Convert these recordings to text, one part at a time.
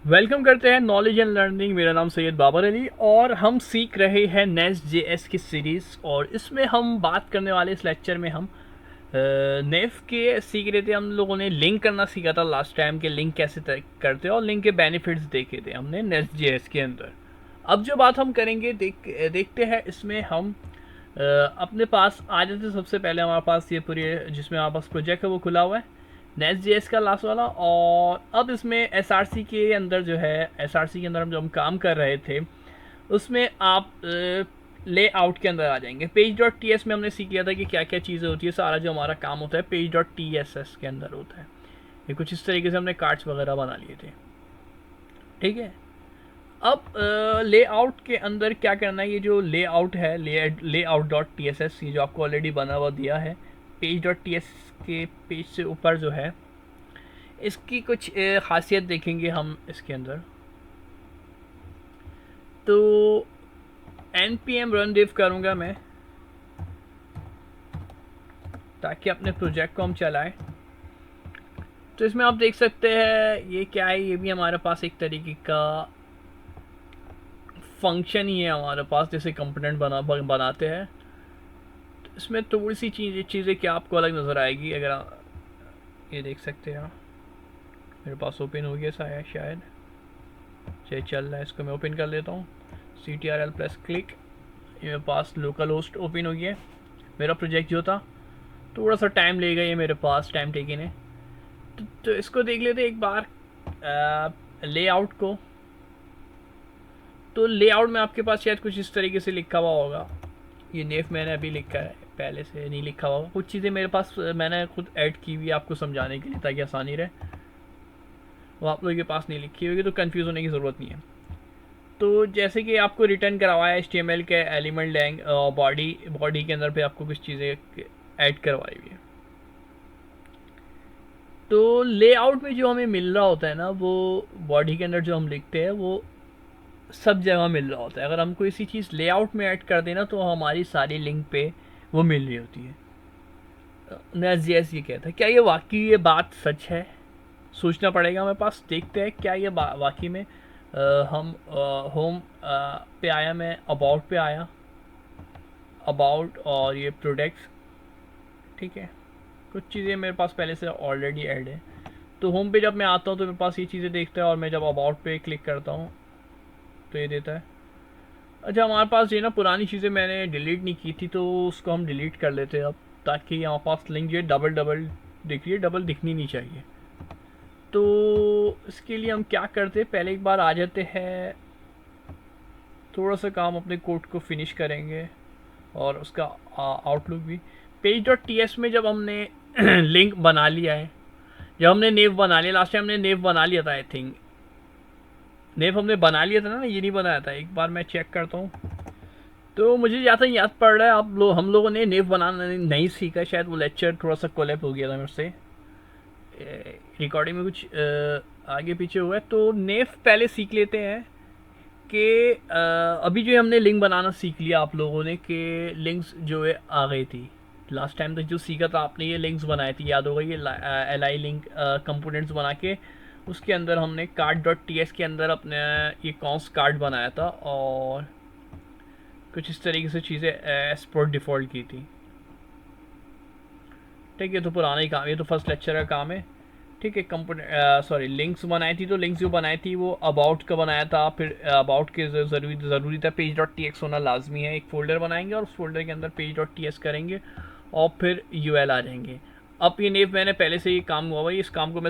Welcome करते हैं knowledge and learning. मेरा नाम सैयद बाबर अली और हम सीख रहे हैं नेस्ट जेएस की सीरीज़। और इसमें हम बात करने वाले इस लेक्चर में हम नेफ के सीख रहे थे। हम लोगों ने लिंक करना सीखा था लास्ट टाइम के लिंक कैसे करते हैं और लिंक के बेनिफिट्स देखे थे हमने नेस्ट जेएस के अंदर। अब जो बात हम करेंगे देखते हैं इसमें हम अपने पास आ जाते। सबसे पहले हमारे पास ये पूरी जिसमें हमारे पास प्रोजेक्ट है वो खुला हुआ है नेस्ट जेएस का लास्ट वाला। और अब इसमें एसआरसी के अंदर जो है एसआरसी के अंदर हम जो हम काम कर रहे थे उसमें आप लेआउट के अंदर आ जाएंगे। पेज डॉट टी एस में हमने सीख लिया था कि क्या क्या चीज़ें होती है। सारा जो हमारा काम होता है page dot T S S के अंदर होता है। ये कुछ इस तरीके से हमने कार्ड्स वगैरह बना लिए थे। ठीक है, अब लेआउट के अंदर क्या करना है। ये जो लेआउट है layout dot T S S, ये जो आपको ऑलरेडी बना हुआ दिया है पेज डॉट टी एस के पेज से ऊपर जो है इसकी कुछ खासियत देखेंगे हम इसके अंदर। तो npm रन div करूँगा मैं ताकि अपने प्रोजेक्ट को हम चलाएं। तो इसमें आप देख सकते हैं ये क्या है। ये भी हमारे पास एक तरीके का फंक्शन ही है हमारे पास, जैसे कंपोनेंट बनाते हैं। तो इसमें थोड़ी सी चीज़ें क्या आपको अलग नज़र आएगी। अगर ये देख सकते हैं मेरे पास ओपन हो गया शायद से चल रहा है। इसको मैं ओपन कर लेता हूँ CTRL प्लस क्लिक। ये मेरे पास लोकल होस्ट ओपन हो गया। मेरा प्रोजेक्ट जो था थोड़ा सा टाइम लेगा, ये मेरे पास टाइम टेकिंग है। तो इसको देख लेते एक बार लेआउट को। तो लेआउट में आपके पास शायद कुछ इस तरीके से लिखा हुआ होगा। ये नेफ मैंने अभी लिखा है, पहले से नहीं लिखा होगा। कुछ चीज़ें मेरे पास मैंने खुद ऐड की हुई है आपको समझाने के लिए ताकि आसानी रहे। वो आप लोगों के पास नहीं लिखी होगी तो कंफ्यूज होने की ज़रूरत नहीं है। तो जैसे कि आपको रिटर्न करवाया HTML के एलिमेंट लैंग बॉडी के अंदर पे आपको कुछ चीज़ें ऐड करवाई हुई है। तो लेआउट में जो हमें मिल रहा होता है ना, वो बॉडी के अंदर जो हम लिखते हैं वो सब जगह मिल रहा होता है। अगर हम कोई सी चीज़ लेआउट में ऐड कर देना तो हमारी सारी लिंक पे वो मिल रही होती है। नेस्ट.js ये कहता है। क्या ये वाकई ये बात सच है? सोचना पड़ेगा हमें पास। देखते हैं क्या ये वाकई में हम होम पे आया, मैं अबाउट पे आया, अबाउट और ये प्रोडक्ट्स। ठीक है, कुछ चीज़ें मेरे पास पहले से ऑलरेडी ऐड है। तो होम पे जब मैं आता हूँ तो मेरे पास ये चीज़ें देखता है और मैं जब अबाउट पे क्लिक करता हूँ तो ये देता है। अच्छा, हमारे पास ये ना पुरानी चीज़ें मैंने डिलीट नहीं की थी तो उसको हम डिलीट कर लेते हैं अब, ताकि हमारे पास लिंक जो है डबल दिख रही है, डबल दिखनी नहीं चाहिए। तो इसके लिए हम क्या करते हैं, पहले एक बार आ जाते हैं, थोड़ा सा काम अपने कोड को फिनिश करेंगे और उसका आउटलुक भी। पेज डॉट टी एस में जब हमने लिंक बना लिया है, जब हमने नेव बना लिया, लास्ट टाइम हमने नेव बना लिया था, आई थिंक नेव हमने बना लिया था ना, ये नहीं बनाया था। एक बार मैं चेक करता हूँ। तो मुझे ज़्यादा याद पड़ रहा है हम लोगों ने नेव बनाना नहीं सीखा। शायद वो लेक्चर थोड़ा सा कोलैप हो गया था मेरे से, रिकॉर्डिंग में कुछ आगे पीछे हुआ है। तो नेव पहले सीख लेते हैं कि अभी जो हमने लिंक बनाना सीख लिया आप लोगों ने कि लिंक्स जो है आ गई थी। लास्ट टाइम तक जो सीखा था आपने ये लिंक्स बनाए थे, याद होगा। ये li लिंक कंपोनेंट्स बना के उसके अंदर हमने कार्ड डॉट टी एस के अंदर अपने ये कॉन्स कार्ड बनाया था और कुछ इस तरीके से चीज़ें एक्सपोर्ट डिफ़ॉल्ट की थी। ठीक है, तो पुराना ही काम, ये तो फर्स्ट लेक्चर का काम है। ठीक है, सॉरी लिंक्स बनाई थी। तो लिंक्स जो बनाई थी वो अबाउट का बनाया था। फिर अबाउट के ज़रूरी था पेज डॉट टी एक्स होना लाजमी है। एक फ़ोल्डर बनाएंगे और उस फोल्डर के अंदर पेज डॉट टी एक्स करेंगे और फिर UL आ जाएंगे। अब ये नेव मैंने पहले से ये काम हुआ है, इस काम को मैं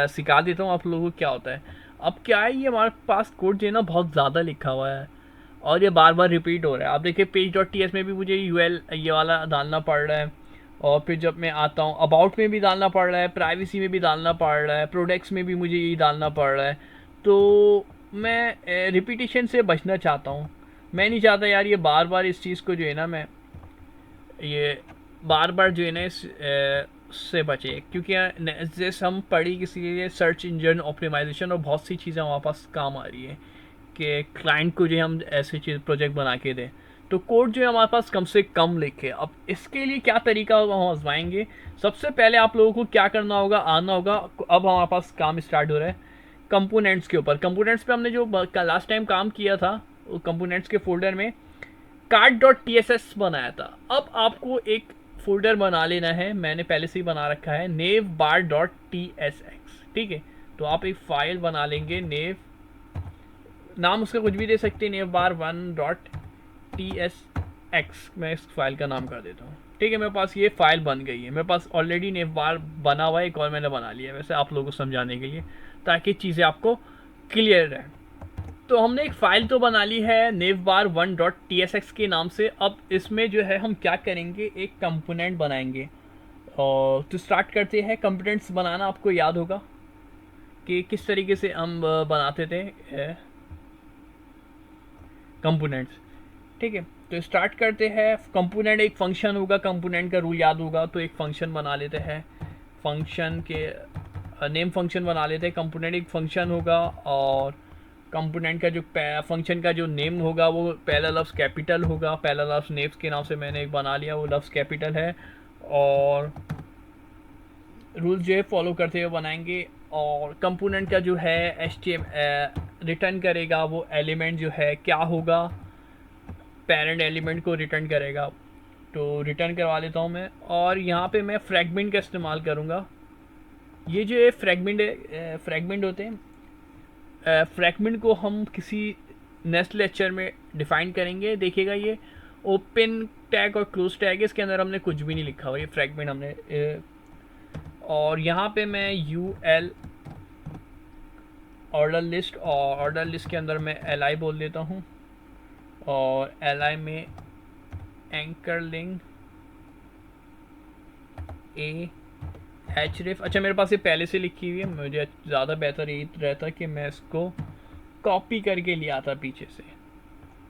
सिखा देता हूँ आप लोगों को क्या होता है। अब क्या है, ये हमारे पास कोड जो है ना बहुत ज़्यादा लिखा हुआ है और ये बार बार रिपीट हो रहा है। आप देखिए पेज डॉट टी एस में भी मुझे UL ये वाला डालना पड़ रहा है और फिर जब मैं आता हूँ अबाउट में भी डालना पड़ रहा है, प्राइवेसी में भी डालना पड़ रहा है, प्रोडक्ट्स में भी मुझे यही डालना पड़ रहा है। तो मैं रिपीटिशन से बचना चाहता हूँ। मैं नहीं चाहता यार ये बार बार इस चीज़ को जो है ना, मैं ये बार बार जो है ना इस से बचे। क्योंकि जैसे हम पढ़ी किसी लिए सर्च इंजन ऑप्टिमाइजेशन और बहुत सी चीज़ें हमारे पास काम आ रही है कि क्लाइंट को जो हम ऐसी चीज़ प्रोजेक्ट बना के दें। तो कोड जो है हमारे पास कम से कम लिखे। अब इसके लिए क्या तरीका होगा हम आजमाएंगे। सबसे पहले आप लोगों को क्या करना होगा, आना होगा। अब हमारे पास काम स्टार्ट हो रहा है। कंपोनेंट्स के ऊपर। कंपोनेंट्स पे हमने जो लास्ट टाइम काम किया था वो कंपोनेंट्स के फोल्डर में card dot T S S बनाया था। अब आपको एक फोल्डर बना लेना है, मैंने पहले से ही बना रखा है, नेव बार डॉट टी एस एक्स। ठीक है, तो आप एक फाइल बना लेंगे, नेव, नाम उसका कुछ भी दे सकते हैं, नेव बार one dot T S X, मैं इस फाइल का नाम कर देता हूँ। ठीक है, मेरे पास ये फाइल बन गई है, मेरे पास ऑलरेडी नेव बार बना हुआ है, एक और मैंने बना लिया है वैसे आप लोगों को समझाने के लिए, ताकि चीज़ें आपको क्लियर रहे। तो हमने एक फ़ाइल तो बना ली है नेव बार one dot T S X के नाम से। अब इसमें जो है हम क्या करेंगे, एक कंपोनेंट बनाएंगे। और तो स्टार्ट करते हैं। कंपोनेंट्स बनाना आपको याद होगा कि किस तरीके से हम बनाते थे कंपोनेंट्स। ठीक है, तो स्टार्ट करते हैं। कंपोनेंट एक फंक्शन होगा, कंपोनेंट का रूल याद होगा, तो एक फंक्शन बना लेते हैं। फंक्शन के नेम फंक्शन बना लेते हैं। कंपोनेंट एक फंक्शन होगा और कंपोनेंट का जो फंक्शन का जो नेम होगा वो पहला लफ्ज़ कैपिटल होगा। पहला लफ्ज़ नेव्स के नाम से मैंने एक बना लिया, वो लफ्ज़ कैपिटल है। और रूल जो है फॉलो करते हुए बनाएंगे। और कंपोनेंट का जो है रिटर्न करेगा, वो एलिमेंट जो है क्या होगा, पेरेंट एलिमेंट को रिटर्न करेगा। तो रिटर्न करवा लेता हूँ मैं। और यहाँ पे मैं फ्रैगमेंट का इस्तेमाल करूँगा। ये जो है फ्रैगमेंट होते हैं, फ्रैगमेंट को हम किसी नेक्स्ट लेक्चर में डिफाइन करेंगे। देखिएगा ये ओपन टैग और क्लोज टैग है, इसके अंदर हमने कुछ भी नहीं लिखा हुआ, ये फ्रैगमेंट हमने और यहाँ पे मैं यूएल ऑर्डर लिस्ट, और ऑर्डर लिस्ट के अंदर मैं एल बोल देता हूँ। और एल में एंकर लिंक ए एच रिफ। अच्छा, मेरे पास ये पहले से लिखी हुई है, मुझे ज़्यादा बेहतर यही रहता कि मैं इसको कॉपी करके ले आता पीछे से।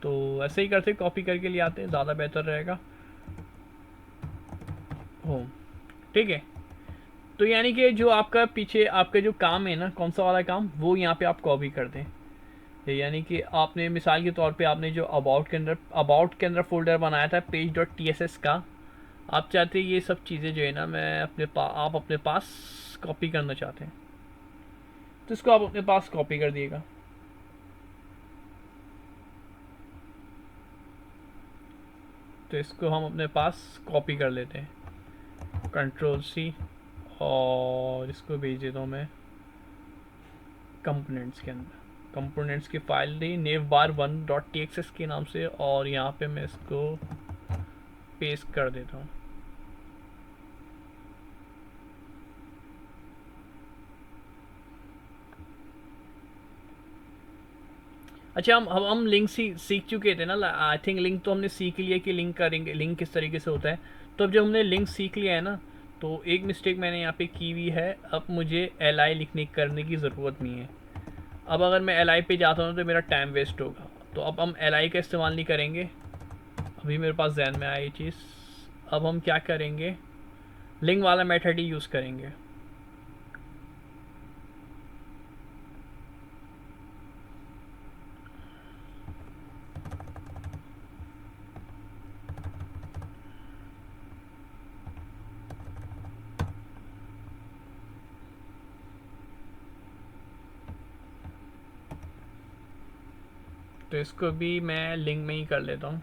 तो ऐसे ही करते, कॉपी करके ले आते, ज़्यादा बेहतर रहेगा। हो ठीक है, तो यानी कि जो आपका पीछे आपका जो काम है ना, कौन सा वाला काम, वो यहाँ पे आप कॉपी कर दें। यानी कि आपने मिसाल के तौर पे आपने जो अबाउट के अंदर फोल्डर बनाया था page dot T S S का, आप चाहते हैं ये सब चीज़ें जो है ना मैं आप अपने पास कॉपी करना चाहते हैं, तो इसको आप अपने पास कॉपी कर दिएगा। तो इसको हम अपने पास कॉपी कर लेते हैं, कंट्रोल सी, और इसको भेज देता हूँ मैं कंपोनेंट्स के अंदर। कंपोनेंट्स की फाइल दी नेव बार one dot T X S के नाम से, और यहाँ पे मैं इसको पेस्ट कर देता हूँ। अच्छा, हम लिंक सीख चुके थे ना, आई थिंक लिंक तो हमने सीख लिया कि लिंक करेंगे, लिंक किस तरीके से होता है। तो अब जब हमने लिंक सीख लिया है ना, तो एक मिस्टेक मैंने यहाँ पे की हुई है, अब मुझे एल आई लिखने करने की ज़रूरत नहीं है। अब अगर मैं एल आई पे जाता हूँ तो मेरा टाइम वेस्ट होगा, तो अब हम एल आई का इस्तेमाल नहीं करेंगे। अभी मेरे पास जहन में आया ये चीज़। अब हम क्या करेंगे, लिंक वाला मेथड ही यूज़ करेंगे। तो इसको भी मैं लिंक में ही कर लेता हूँ,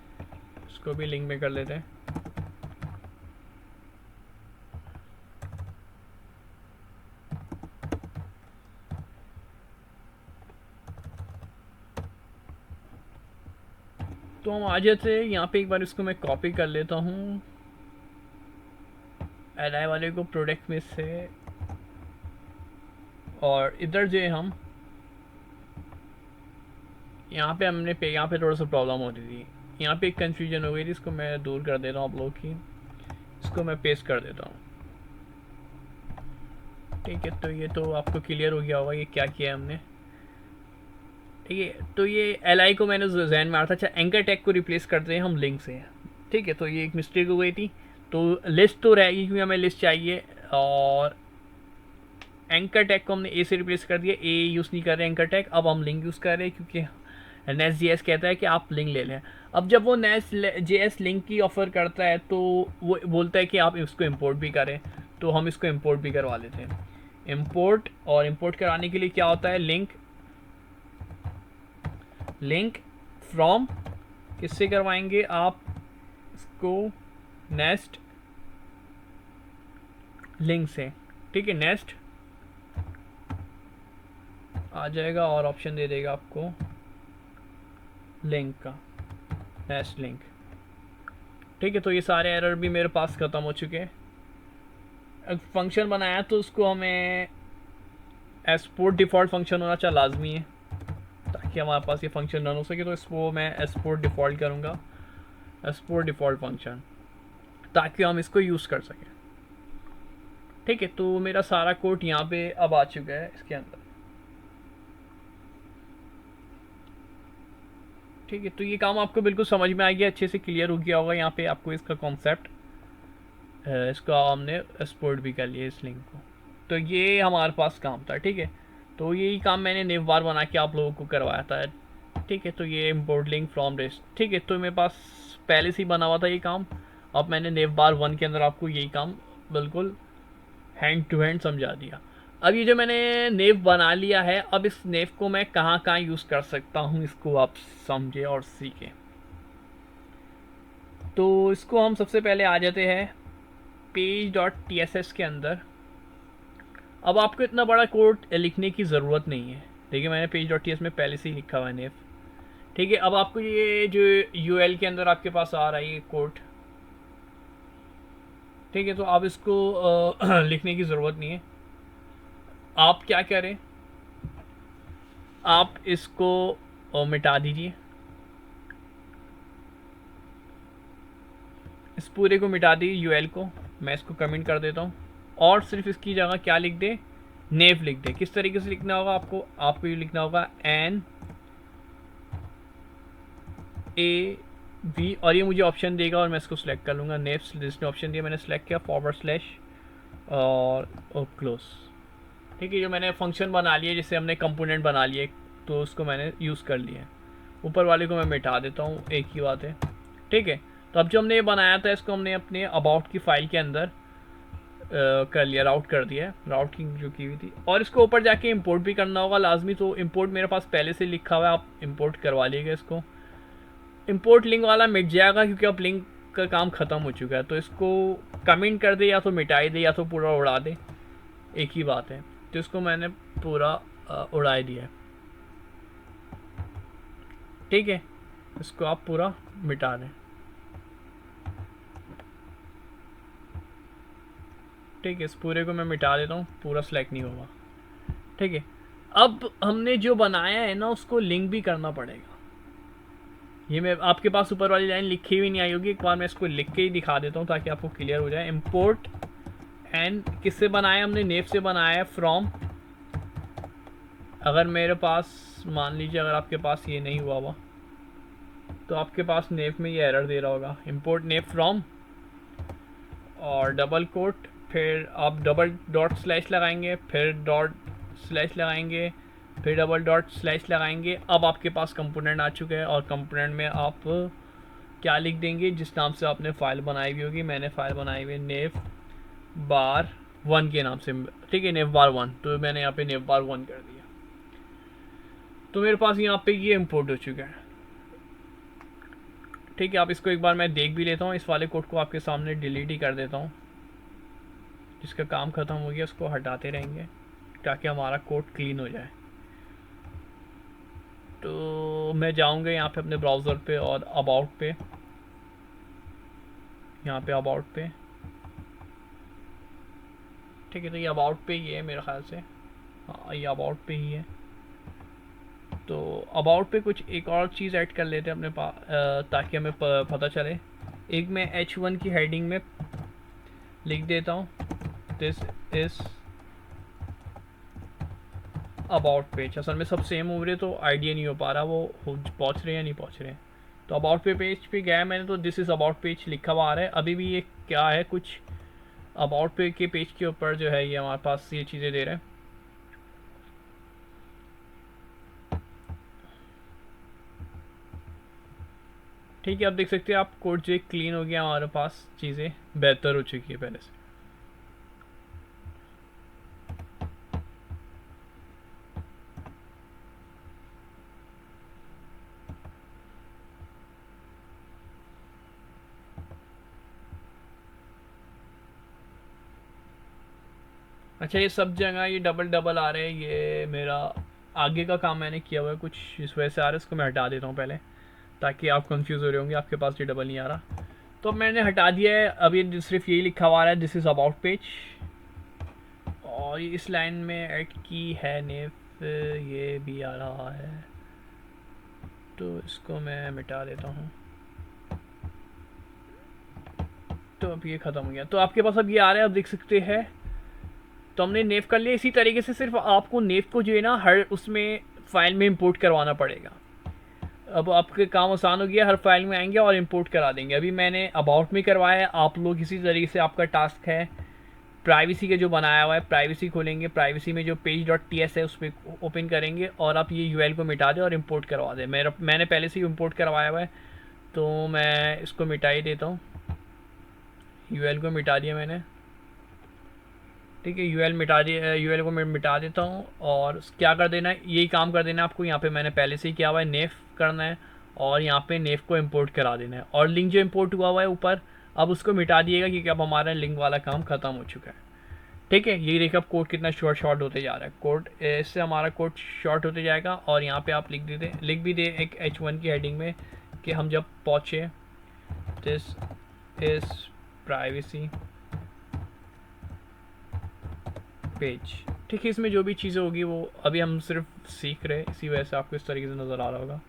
इसको भी लिंक में कर लेते हैं। तो हम आ जाते हैं यहाँ पे, एक बार इसको मैं कॉपी कर लेता हूँ एल आई वाले को प्रोडक्ट में से, और इधर जो है हम यहाँ पे यहाँ पे थोड़ा सा प्रॉब्लम हो रही थी, यहाँ पे एक कन्फ्यूजन हो गई थी, इसको मैं दूर कर देता हूँ आप लोगों की। इसको मैं पेस्ट कर देता हूँ। ठीक है, तो ये तो आपको क्लियर हो गया होगा ये क्या किया है हमने। ठीक है, तो ये एल आई को मैंने जहन में आ रहा था। अच्छा, एंकर टैग को रिप्लेस करते हैं हम लिंक से। ठीक है, तो ये एक मिस्टेक हो गई थी। तो लिस्ट तो रहेगी क्योंकि हमें लिस्ट चाहिए, और एंकर टैग को हमने ए से रिप्लेस कर दिया, ए यूज़ नहीं कर रहे एंकर टैग, अब हम लिंक यूज़ कर रहे हैं क्योंकि नेस्ट जे एस कहता है कि आप लिंक ले लें। अब जब वो नेस्ट जे एस लिंक की ऑफ़र करता है तो वो बोलता है कि आप इसको इंपोर्ट भी करें, तो हम इसको इंपोर्ट भी करवा लेते हैं। इंपोर्ट, और इंपोर्ट कराने के लिए क्या होता है, लिंक फ्रॉम, किससे करवाएंगे आप इसको, नेस्ट लिंक से, ठीक है। नेस्ट आ जाएगा और ऑप्शन दे देगा आपको लिंक का, नेस्ट लिंक, ठीक है। तो ये सारे एरर भी मेरे पास ख़त्म हो चुके हैं। फंक्शन बनाया तो उसको हमें एक्सपोर्ट डिफ़ॉल्ट फंक्शन होना चाहिए, लाजमी है, ताकि हमारे पास ये फंक्शन रन हो सके। तो इसको मैं एक्सपोर्ट डिफ़ॉल्ट करूँगा, एक्सपोर्ट डिफ़ॉल्ट फंक्शन, ताकि हम इसको यूज़ कर सकें, ठीक है। तो मेरा सारा कोड यहाँ पे अब आ चुका है इसके अंदर, ठीक है। तो ये काम आपको बिल्कुल समझ में आ गया, अच्छे से क्लियर हो गया होगा यहाँ पे आपको इसका कॉन्सेप्ट। इसका हमने एक्सपोर्ट भी कर लिया इस लिंक को। तो ये हमारे पास काम था, ठीक है। तो यही काम मैंने नेव बार बना के आप लोगों को करवाया था, ठीक है। तो ये इम्पोर्ट लिंक फ्रॉम रेस्ट, ठीक है। तो मेरे पास पहले से ही बना हुआ था ये काम। अब मैंने नेव बार 1 के अंदर आपको यही काम बिल्कुल हैंड टू हैंड समझा दिया। अब ये जो मैंने नेव बना लिया है, अब इस नेव को मैं कहाँ कहाँ यूज़ कर सकता हूँ, इसको आप समझें और सीखें। तो इसको हम सबसे पहले आ जाते हैं page.tss के अंदर। अब आपको इतना बड़ा कोड लिखने की ज़रूरत नहीं है, देखिए मैंने page.ts में पहले से ही लिखा हुआ है नेव, ठीक है। अब आपको ये जो यूएल के अंदर आपके पास आ रहा है ये कोड, ठीक है। तो आप इसको लिखने की ज़रूरत नहीं है। आप क्या करें, आप इसको मिटा दीजिए, इस पूरे को मिटा दीजिए यूएल को। मैं इसको कमेंट कर देता हूँ और सिर्फ इसकी जगह क्या लिख दे, नेव लिख दे। किस तरीके से लिखना होगा आपको ये लिखना होगा NAV, और ये मुझे ऑप्शन देगा और मैं इसको सिलेक्ट कर लूँगा। नेव जिसने ऑप्शन दिया मैंने सेलेक्ट किया, // और क्लोज, ठीक है। जो मैंने फंक्शन बना लिया, जिससे हमने कंपोनेंट बना लिए, तो उसको मैंने यूज़ कर लिया है। ऊपर वाले को मैं मिटा देता हूँ, एक ही बात है, ठीक है। तो अब जो हमने ये बनाया था इसको हमने अपने अबाउट की फाइल के अंदर कर लिया, राउट कर दिया है, राउटिंग जो की हुई थी। और इसको ऊपर जाके इंपोर्ट भी करना होगा लाजमी। तो इंपोर्ट मेरे पास पहले से लिखा हुआ है, आप इंपोर्ट करवा लीजिएगा इसको। इंपोर्ट लिंक वाला मिट जाएगा क्योंकि अब लिंक का काम ख़त्म हो चुका है। तो इसको कमेंट कर दे, या तो मिटाई दे, या तो पूरा उड़ा दे, एक ही बात है। तो इसको मैंने पूरा उड़ा दिया है, ठीक है। इसको आप पूरा मिटा दें, ठीक है। इस पूरे को मैं मिटा देता हूँ, पूरा सेलेक्ट नहीं होगा, ठीक है। अब हमने जो बनाया है ना उसको लिंक भी करना पड़ेगा। ये मैं आपके पास ऊपर वाली लाइन लिखी हुई नहीं आई होगी, एक बार मैं इसको लिख के ही दिखा देता हूँ ताकि आपको क्लियर हो जाए। इम्पोर्ट एंड किससे बनाया हमने, नेव से बनाया है, फ्रॉम। अगर मेरे पास मान लीजिए अगर आपके पास ये नहीं हुआ तो आपके पास नेव में ये एरर दे रहा होगा, इम्पोर्ट नेव फ्रॉम और डबल कोट, फिर आप डबल डॉट स्लैश लगाएंगे, फिर डॉट स्लैश लगाएंगे, फिर डबल डॉट स्लैश लगाएंगे। अब आपके पास कंपोनेंट आ चुका है और कंपोनेंट में आप क्या लिख देंगे, जिस नाम से आपने फ़ाइल बनाई हुई होगी। मैंने फ़ाइल बनाई हुई नेव बार 1 के नाम से, ठीक है, नेव बार 1। तो मैंने यहाँ पे नेव बार 1 कर दिया। तो मेरे पास यहाँ पे ये इंपोर्ट हो चुका है, ठीक है। आप इसको एक बार मैं देख भी लेता हूँ, इस वाले कोड को आपके सामने डिलीट ही कर देता हूँ। जिसका काम ख़त्म हो गया उसको हटाते रहेंगे ताकि हमारा कोड क्लीन हो जाए। तो मैं जाऊँगा यहाँ पे अपने ब्राउज़र पे और अबाउट पे, यहाँ पे अबाउट पे, ठीक है। तो ये अबाउट पे ही है मेरे ख्याल से, हाँ ये अबाउट पे ही है। तो अबाउट पे कुछ एक और चीज़ ऐड कर लेते हैं अपने पास, ताकि हमें पता चले। एक मैं H1 की हेडिंग में लिख देता हूँ, दिस इज़ अबाउट पेज। असल में सब सेम हो रहे तो आइडिया नहीं हो पा रहा वो पहुँच रहे या नहीं पहुँच रहे। तो अबाउट पेज पे गया मैंने, तो दिस इज़ अबाउट पेज लिखा हुआ आ रहा है। अभी भी ये क्या है, कुछ अबाउट पे के पेज के ऊपर जो है ये हमारे पास ये चीज़ें दे रहे हैं, ठीक है। अब देख सकते हैं आप कोड जो क्लीन हो गया, हमारे पास चीज़ें बेहतर हो चुकी है पहले से। अच्छा, ये सब जगह ये डबल डबल आ रहे हैं, ये मेरा आगे का काम मैंने किया हुआ है कुछ इस वजह से आ रहा है, इसको मैं हटा देता हूँ पहले, ताकि आप कंफ्यूज हो रहे होंगे आपके पास ये डबल नहीं आ रहा। तो अब मैंने हटा दिया है, अब ये सिर्फ यही लिखा हुआ है दिस इज़ अबाउट पेज, और ये इस लाइन में ऐड की है नेफ, ये भी आ रहा है, तो इसको मैं मिटा देता हूँ। तो अब ये ख़त्म हो गया, तो आपके पास अब ये आ रहा है, अब देख सकते हैं। तो हमने नेव कर लिया। इसी तरीके से सिर्फ आपको नेव को जो है ना हर उसमें फाइल में इंपोर्ट करवाना पड़ेगा। अब आपके काम आसान हो गया, हर फाइल में आएंगे और इंपोर्ट करा देंगे। अभी मैंने अबाउट में करवाया है, आप लोग इसी तरीके से आपका टास्क है प्राइवेसी का जो बनाया हुआ है, प्राइवेसी खोलेंगे, प्राइवेसी में जो पेज डॉट टी एस है उस पर ओपन करेंगे और आप ये यूएल को मिटा दें और इंपोर्ट करवा दें। मैंने पहले से ही इंपोर्ट करवाया हुआ है, तो मैं इसको मिटा ही देता हूँ। यूएल को मिटा दिया मैंने, ठीक है, यूएल मिटा दिया, यूएल को मैं मिटा देता हूँ। और क्या कर देना है, यही काम कर देना है आपको। यहाँ पे मैंने पहले से ही किया हुआ है, नेफ करना है और यहाँ पे नेफ को इंपोर्ट करा देना है। और लिंक जो इंपोर्ट हुआ हुआ है ऊपर, अब उसको मिटा दिएगा क्योंकि अब हमारा लिंक वाला काम ख़त्म हो चुका है। ठीक है, ये देखिए अब कोड कितना शॉर्ट होते जा रहा है। कोड इससे हमारा कोड शॉर्ट होते जाएगा। और यहाँ पे आप लिख भी दे एक H1 की हेडिंग में कि हम जब पहुँचे दिस इज़ प्राइवेसी पेज। ठीक है, इसमें जो भी चीज़ें होगी वो अभी हम सिर्फ सीख रहे हैं, इसी वजह से आपको इस तरीके से नज़र आ रहा होगा।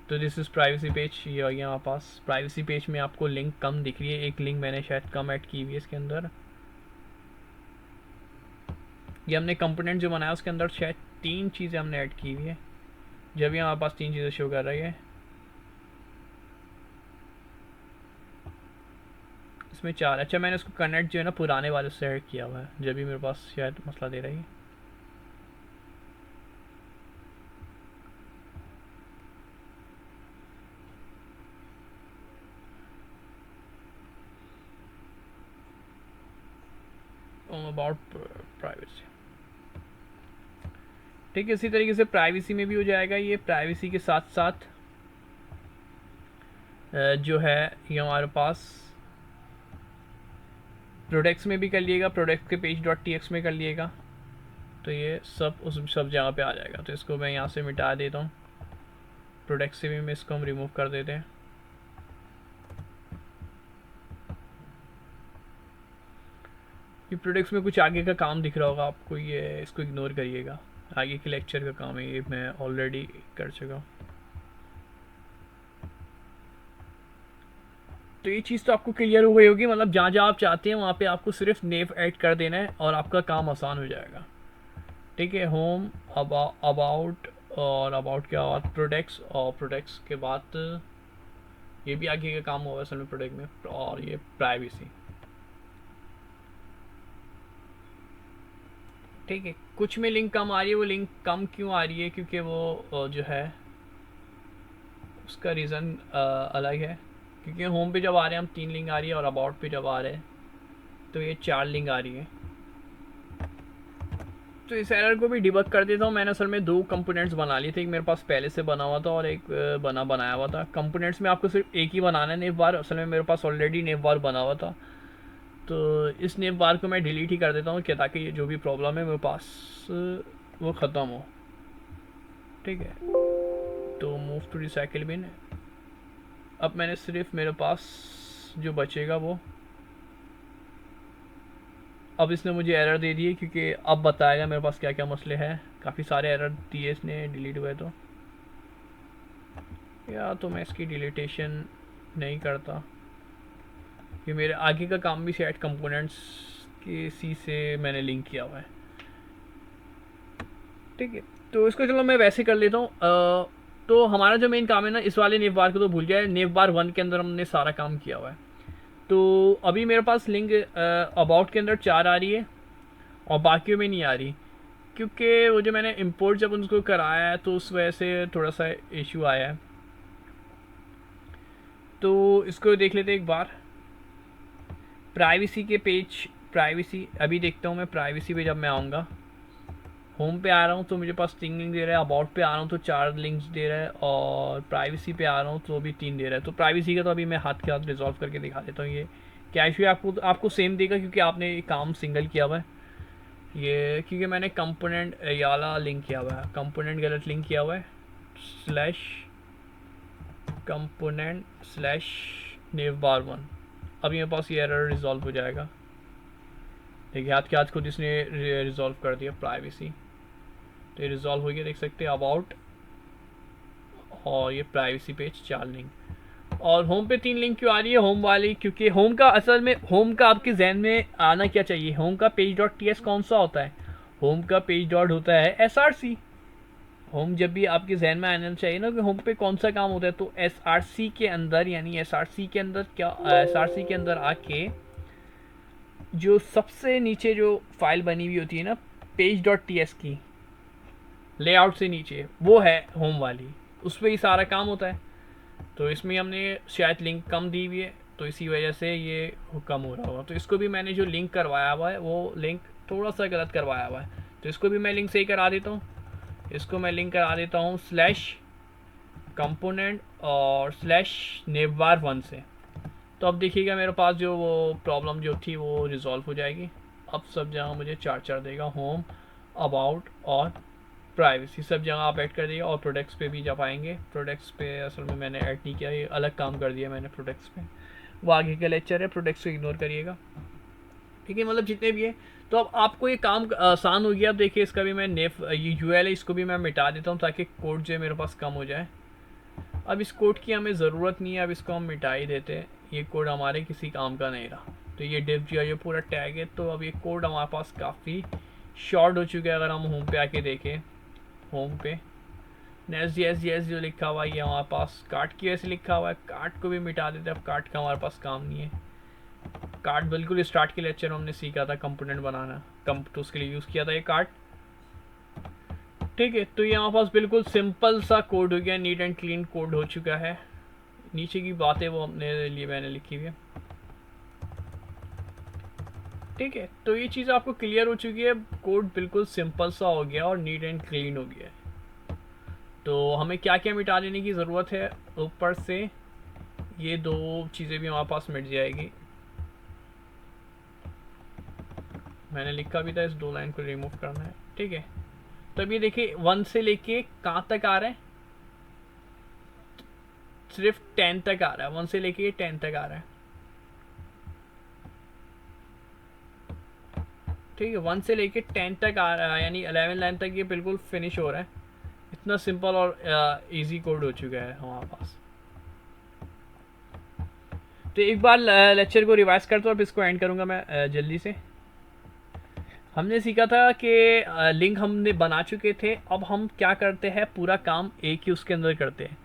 तो दिस इज़ प्राइवेसी पेज, ये आ गया हमारे पास। प्राइवेसी पेज में आपको लिंक कम दिख रही है, एक लिंक मैंने शायद कम ऐड की हुई है इसके अंदर। ये हमने कंपोनेंट जो बनाया उसके अंदर शायद 3 चीज़ें हमने ऐड की हुई है, जब भी हमारे पास 3 चीज़ें शो कर रही है। इसमें 4। अच्छा, मैंने उसको कनेक्ट जो है ना पुराने वाले से ऐड किया हुआ है, जब भी मेरे पास शायद मसला दे रही है। अबाउट प्राइवेसी, ठीक है, इसी तरीके से प्राइवेसी में भी हो जाएगा। ये प्राइवेसी के साथ साथ जो है ये हमारे पास प्रोडक्ट्स में भी कर लिएगा, प्रोडक्ट के पेज डॉट टी एक्स में कर लिएगा, तो ये सब उस सब जगह पे आ जाएगा। तो इसको मैं यहाँ से मिटा देता हूँ, प्रोडक्ट से भी मैं इसको हम रिमूव कर देते हैं। ये प्रोडक्ट्स में कुछ आगे का काम दिख रहा होगा आपको, ये इसको इग्नोर करिएगा, आगे के लेक्चर का काम है, ये मैं ऑलरेडी कर चुका हूँ। तो ये चीज़ तो आपको क्लियर हो गई होगी, मतलब जहाँ जहाँ आप चाहते हैं वहाँ पे आपको सिर्फ नेव ऐड कर देना है और आपका काम आसान हो जाएगा। ठीक है, होम, अबाउट, और अबाउट के बाद प्रोडक्ट्स, और प्रोडक्ट्स के बाद ये भी आगे का काम होगा असल में प्रोडक्ट में, और ये प्राइवेसी। ठीक है, कुछ में लिंक कम आ रही है, वो लिंक कम क्यों आ रही है, क्योंकि वो जो है उसका रीज़न अलग है। क्योंकि होम पे जब आ रहे हैं हम 3 लिंक आ रही है, और अबाउट पे जब आ रहे हैं तो ये 4 लिंक आ रही है। तो इस एरर को भी डिबग कर देता हूँ। मैंने असल में 2 कंपोनेंट्स बना लिए थे, एक मेरे पास पहले से बना हुआ था और एक बनाया हुआ था। कंपोनेंट्स में आपको सिर्फ एक ही बनाना है नेव बार, असल में मेरे पास ऑलरेडी नेव बार बना हुआ था, तो इस नेव बार को मैं डिलीट ही कर देता हूँ, क्या ताकि ये जो भी प्रॉब्लम है मेरे पास वो ख़त्म हो। ठीक है, तो मूव टू रिसाइकिल बिन। अब मैंने सिर्फ मेरे पास जो बचेगा वो, अब इसने मुझे एरर दे दी है, क्योंकि अब बताएगा मेरे पास क्या क्या मसले हैं। काफ़ी सारे एरर दिए इसने डिलीट हुए, तो या तो मैं इसकी डिलीटेशन नहीं करता, कि मेरे आगे का काम भी शायद कंपोनेंट्स के सी से मैंने लिंक किया हुआ है। ठीक है, तो इसको चलो मैं वैसे कर लेता हूँ। तो हमारा जो मेन काम है ना, इस वाले नेव बार को तो भूल जाए, नेव बार 1 के अंदर हमने सारा काम किया हुआ है। तो अभी मेरे पास लिंक अबाउट के अंदर 4 आ रही है और बाकियों में नहीं आ रही, क्योंकि वो जो मैंने इंपोर्ट जब उनको कराया है तो उस वजह से थोड़ा सा इशू आया है। तो इसको देख लेते एक बार, प्राइवेसी के पेज, प्राइवेसी अभी देखता हूँ मैं। प्राइवेसी पे जब मैं आऊँगा, होम पे आ रहा हूँ तो मुझे पास 3 लिंक दे रहा है, अबाउट पे आ रहा हूँ तो 4 लिंक्स दे रहा है, और प्राइवेसी पे आ रहा हूँ तो भी 3 दे रहा है। तो प्राइवेसी का तो अभी मैं हाथ के हाथ रिजॉल्व करके दिखा देता हूँ। ये क्या इशू है, आपको सेम देगा क्योंकि आपने काम सिंगल किया हुआ है। ये क्योंकि मैंने कंपोनेंट ये वाला लिंक किया हुआ है, कंपोनेंट गलत लिंक किया हुआ है, स्लैश कंपोनेंट स्लैश navbar1। अब मेरे पास ये एरर रिजॉल्व हो जाएगा। देखिए हाथ के हाथ खुद इसने रिजॉल्व कर दिया प्राइवेसी, तो ये रिजॉल्व हो गया, देख सकते हैं अबाउट और ये प्राइवेसी पेज 4 लिंक। और होम पे 3 लिंक क्यों आ रही है होम वाली, क्योंकि होम का असल में होम का आपके जहन में आना क्या चाहिए, होम का पेज डॉट टी एस कौन सा होता है, होम का पेज डॉट होता है एस आर सी। होम जब भी आपके जहन में आना चाहिए ना कि होम पे कौन सा काम होता है, तो एस आर सी के अंदर, यानी एस आर सी के अंदर क्या, एस आर सी के अंदर आके जो सबसे नीचे जो फाइल बनी हुई होती है ना पेज डॉट टी एस की, लेआउट से नीचे, वो है होम वाली, उस पर ही सारा काम होता है। तो इसमें हमने शायद लिंक कम दी हुई है, तो इसी वजह से ये कम हो रहा होगा। तो इसको भी मैंने जो लिंक करवाया हुआ है वो लिंक थोड़ा सा गलत करवाया हुआ है, तो इसको भी मैं लिंक सही करा देता हूँ। इसको मैं लिंक करा देता हूँ स्लैश कंपोनेंट और स्लैश navbar1 से। तो अब देखिएगा मेरे पास जो वो प्रॉब्लम जो थी वो रिजॉल्व हो जाएगी। अब सब जगह मुझे 4 देगा, होम, अबाउट और प्राइवेसी सब जगह आप ऐड कर दिएगा। और प्रोडक्ट्स पे भी जब आएंगे, प्रोडक्ट्स पे असल में मैंने ऐड नहीं किया, ये अलग काम कर दिया मैंने प्रोडक्ट्स पे, वो आगे का लेक्चर है, प्रोडक्ट्स को इग्नोर करिएगा, ठीक है। मतलब जितने भी है, तो अब आपको ये काम आसान हो गया। अब देखिए इसका भी मैं ये यूएल है, इसको भी मैं मिटा देता हूँ ताकि कोड जो है मेरे पास कम हो जाए। अब इस कोड की हमें ज़रूरत नहीं है, अब इसको हम मिटा ही देते हैं, ये कोड हमारे किसी काम का नहीं रहा। तो ये div जो है ये पूरा टैग है, तो अब ये कोड हमारे पास काफ़ी शॉर्ट हो चुका है। अगर हम होम पे आके देखें, होम पे नेस्ट जो लिखा हुआ है ये हमारे पास कार्ट की वजह से लिखा हुआ है, कार्ट को भी मिटा देते हैं। अब कार्ट का हमारे पास काम नहीं है, कार्ट बिल्कुल स्टार्ट के लेक्चर में हमने सीखा था कंपोनेंट बनाना, तो उसके लिए यूज़ किया था ये कार्ट, ठीक है। तो ये हमारे पास बिल्कुल सिंपल सा कोड हो गया, नीट एंड क्लीन कोड हो चुका है। नीचे की बातें वो अपने लिए मैंने लिखी हुई है, ठीक है। तो ये चीज़ आपको क्लियर हो चुकी है, कोड बिल्कुल सिंपल सा हो गया और नीट एंड क्लीन हो गया है। तो हमें क्या क्या मिटा देने की ज़रूरत है, ऊपर से ये 2 चीज़ें भी हमारे पास मिट जाएगी। मैंने लिखा भी था इस 2 लाइन को रिमूव करना है, ठीक है। तो अब ये देखिए 1 से लेके कहाँ तक आ रहा है, सिर्फ 10 तक आ रहा है, 1 से लेके 10 तक आ रहा है, ठीक है। 1 से लेके 10 तक आ रहा है, यानी 11 लाइन तक ये बिल्कुल फिनिश हो रहा है। इतना सिंपल और इजी कोड हो चुका है हमारे पास। तो एक बार लेक्चर को रिवाइज करता हूँ, अब इसको एंड करूँगा मैं जल्दी से। हमने सीखा था कि लिंक हमने बना चुके थे, अब हम क्या करते हैं, पूरा काम एक ही उसके अंदर करते हैं।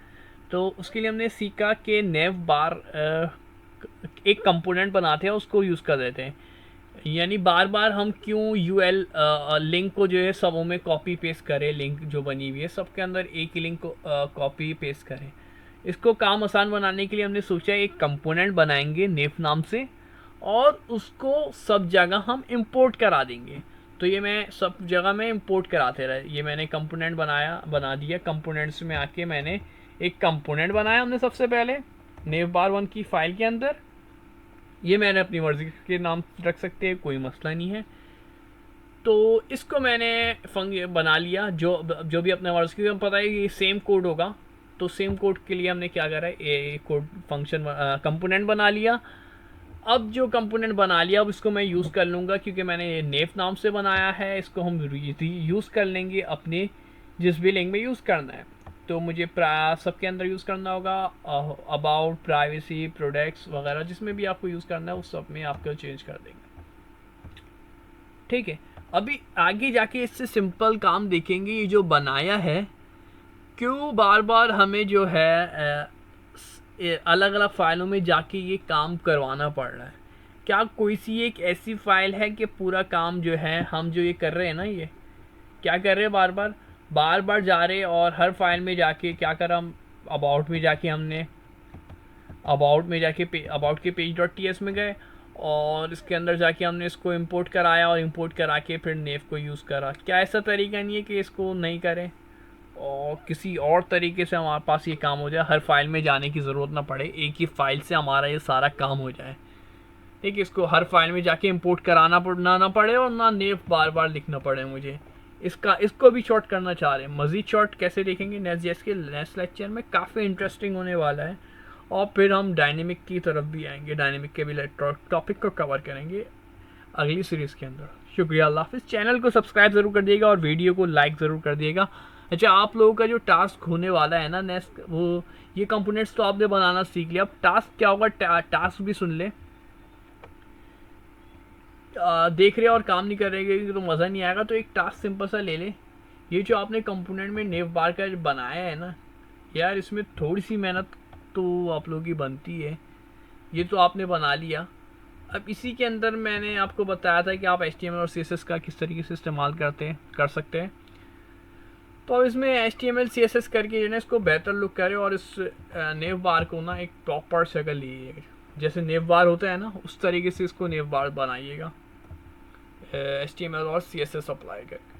तो उसके लिए हमने सीखा कि navbar एक कंपोनेंट बनाते हैं, उसको यूज़ कर देते हैं। यानी बार बार हम क्यों यूएल लिंक को जो है सबों में कॉपी पेस्ट करें, लिंक जो बनी हुई है सबके अंदर एक ही लिंक को कॉपी पेस्ट करें। इसको काम आसान बनाने के लिए हमने सोचा एक कंपोनेंट बनाएंगे नेफ नाम से, और उसको सब जगह हम इंपोर्ट करा देंगे। तो ये मैं सब जगह में इंपोर्ट कराते रहे, ये मैंने कंपोनेंट बना दिया। कंपोनेंट्स में आके मैंने एक कंपोनेंट बनाया हमने सबसे पहले navbar1 की फाइल के अंदर। ये मैंने अपनी मर्ज़ी के नाम रख सकते हैं, कोई मसला नहीं है। तो इसको मैंने बना लिया, जो भी अपने वर्ड्स की, हमें पता है कि सेम कोड होगा, तो सेम कोड के लिए हमने क्या करा है, ये कोड फंक्शन कंपोनेंट बना लिया। अब जो कंपोनेंट बना लिया, अब इसको मैं यूज़ कर लूँगा, क्योंकि मैंने ये नेफ नाम से बनाया है, इसको हम यूज़ कर लेंगे अपने जिस भी लिंक में यूज़ करना है। तो मुझे सबके अंदर यूज़ करना होगा, अबाउट, प्राइवेसी, प्रोडक्ट्स वगैरह, जिसमें भी आपको यूज़ करना है उस सब में आपको चेंज कर देंगे, ठीक है। अभी आगे जाके इससे सिंपल काम देखेंगे, ये जो बनाया है क्यों बार बार हमें जो है अलग अलग फाइलों में जाके ये काम करवाना पड़ रहा है। क्या कोई सी एक ऐसी फाइल है कि पूरा काम जो है हम जो ये कर रहे हैं ना, ये क्या कर रहे हैं, बार बार जा रहे हैं, और हर फाइल में जाके क्या कर, हम अबाउट में जाके हमने अबाउट के पेज डॉट टी एस में गए, और इसके अंदर जाके हमने इसको इंपोर्ट कराया, और इंपोर्ट करा के फिर नेफ को यूज़ करा। क्या ऐसा तरीका नहीं है कि इसको नहीं करें और किसी और तरीके से हमारे पास ये काम हो जाए, हर फाइल में जाने की ज़रूरत ना पड़े, एक ही फाइल से हमारा ये सारा काम हो जाए, ठीक है, इसको हर फाइल में जाके इंपोर्ट कराना ना पड़े और ना नेव बार बार लिखना पड़े मुझे। इसको भी शॉर्ट करना चाह रहे हैं। मज़ीद शॉर्ट कैसे देखेंगे नेक्स्ट के नेक्स्ट लेक्चर में, काफ़ी इंटरेस्टिंग होने वाला है। और फिर हम डायनेमिक की तरफ भी आएंगे, डायनेमिक के भी टॉपिक को कवर करेंगे अगली सीरीज़ के अंदर। शुक्रिया, अल्लाह हाफिज़। चैनल को सब्सक्राइब ज़रूर कर दिएगा और वीडियो को लाइक ज़रूर कर दिएगा। अच्छा, आप लोगों का जो टास्क होने वाला है ना नेक्स्ट, वो ये कंपोनेंट्स तो आपने बनाना सीख लिया, अब टास्क क्या होगा, टास्क भी सुन ले। देख रहे और काम नहीं कर रहे तो मज़ा नहीं आएगा, तो एक टास्क सिंपल सा ले ले। ये जो आपने कंपोनेंट में नेव बार का बनाया है ना यार, इसमें थोड़ी सी मेहनत तो आप लोगों की बनती है। ये तो आपने बना लिया, अब इसी के अंदर मैंने आपको बताया था कि आप HTML और CSS का किस तरीके से इस्तेमाल कर सकते हैं। तो अब इसमें HTML CSS करके जो है इसको बेहतर लुक करें और इस नेव बार को ना एक प्रॉपर शक्ल लीजिएगा, जैसे नेव बार होता है ना उस तरीके से इसको नेव बार बनाइएगा HTML और CSS अप्लाई करके।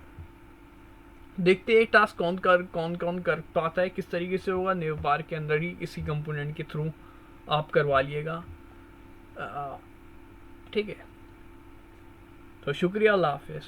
देखते हैं टास्क कौन कर पाता है, किस तरीके से होगा। नेव बार के अंदर ही इसी कंपोनेंट के थ्रू आप करवा लिएगा, ठीक है। तो शुक्रिया, अल्लाह हाफिज़।